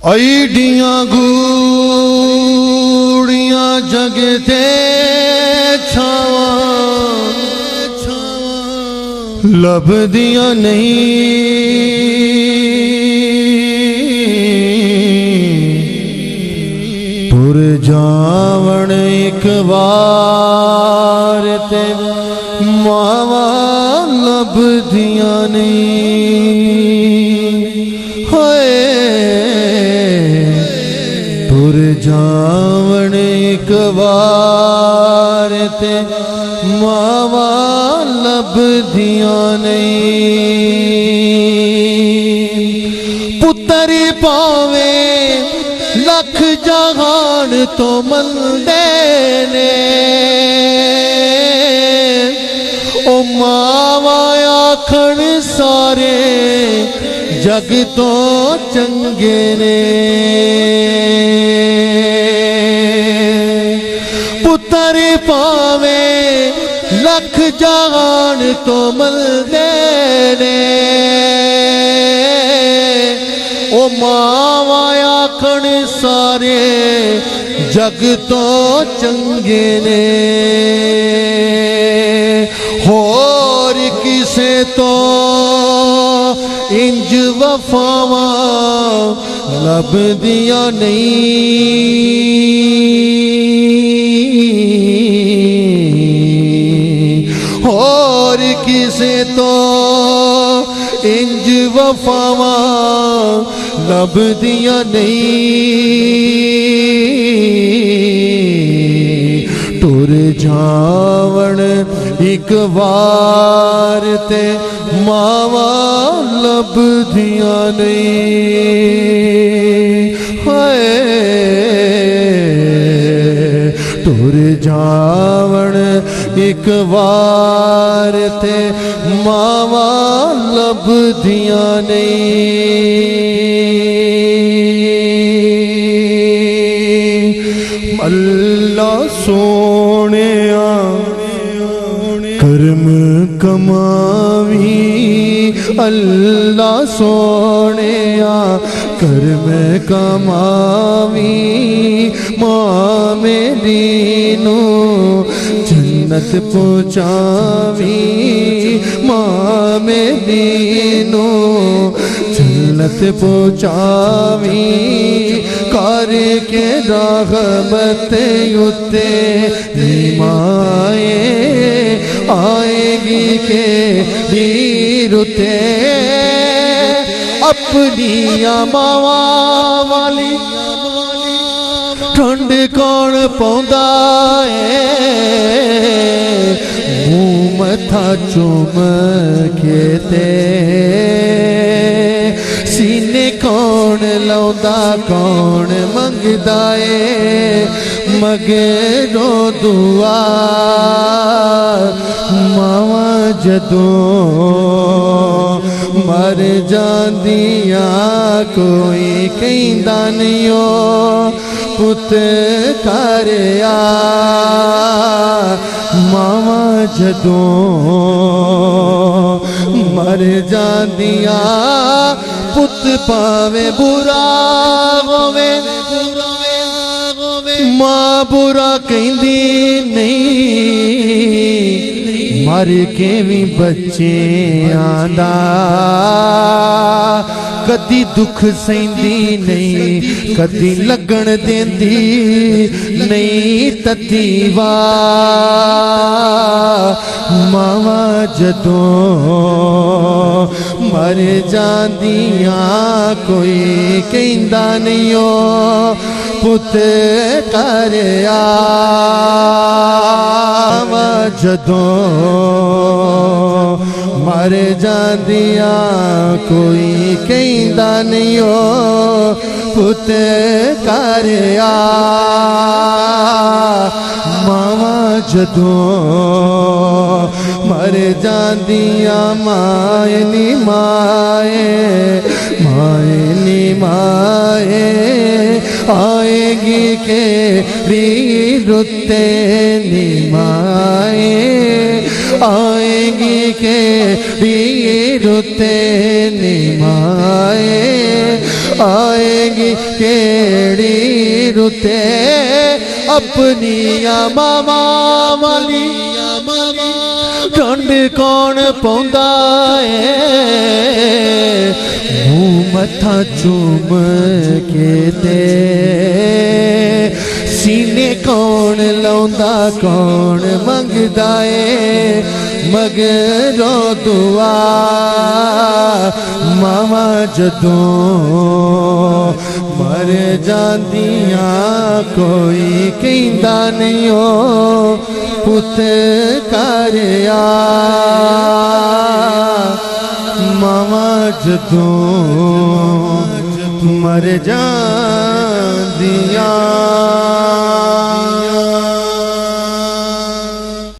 आईडियां गूड़ियां जगते छावा लभदियां नहीं तुर जावण एक बार ते मावा लभदियां नहीं होए तुर जावण एक बार ते मावा लभदियां नहीं पुत्र पावे लख जहान तो मंदे ने ओ मावा आखण सारे जग तो चंगे ने पुत्र पावे लख जहान तो मिलदे ने ओ मावा आखण सारे जग तो चंगे ने होर किसे तो इंज वफावा लभदियां नहीं और किसे तो इंज वफावा लभदियां नहीं टुर जावण एक बार ते मावा लभदियां नहीं हाय टुर जावण एक बार ते मावा लभदियां नहीं अल्लाह सोनिया कर्म कमावी अल्लाह सोनिया कर्म कमावी मां मेरी नू जन्नत पहुँचावी मां मेरी नू जन्नत पहुँचावी करके रहमत उते निमाए आएगी के वीरुते अपनी मावा वाली ठंड कौन पौंदा है मुँह मथा चुम के ते सीने कौन लौंदा कौन मंगदा है मगरो दुआ मावा जदों मर जांदियां कोई कहंदा नहीं ओ पुत करया मावा जदों मर जांदियां पुत पावे बुरा होवे मां बुरा कहंदी नहीं मर के भी बच्चे आंदा कदी दुख सहिंदी नहीं कदी लगन देंदी नहीं ततीवा मावा जदों मर जांदियां कोई कहंदा नहीं ओ पुत करया जदों मर जांदियां कोई कहंदा नहीं ओ पुत करया मावा जदों मर जांदियां माए नी माए माए नी माए आएगी के रुते नी माए आएगी केड़ी रुते निमाए आएगी केड़ी रुते अपनी मामा वाली ठंड कौन पौंदा है मुँह मथा चूम के दे सीने कौन लौंदा कौन मंगदा है मगरो दुआ मामा जदों मर जांदियां कोई कहंदा नहीं हो पुत कर आ मामा जदों मर जांदियां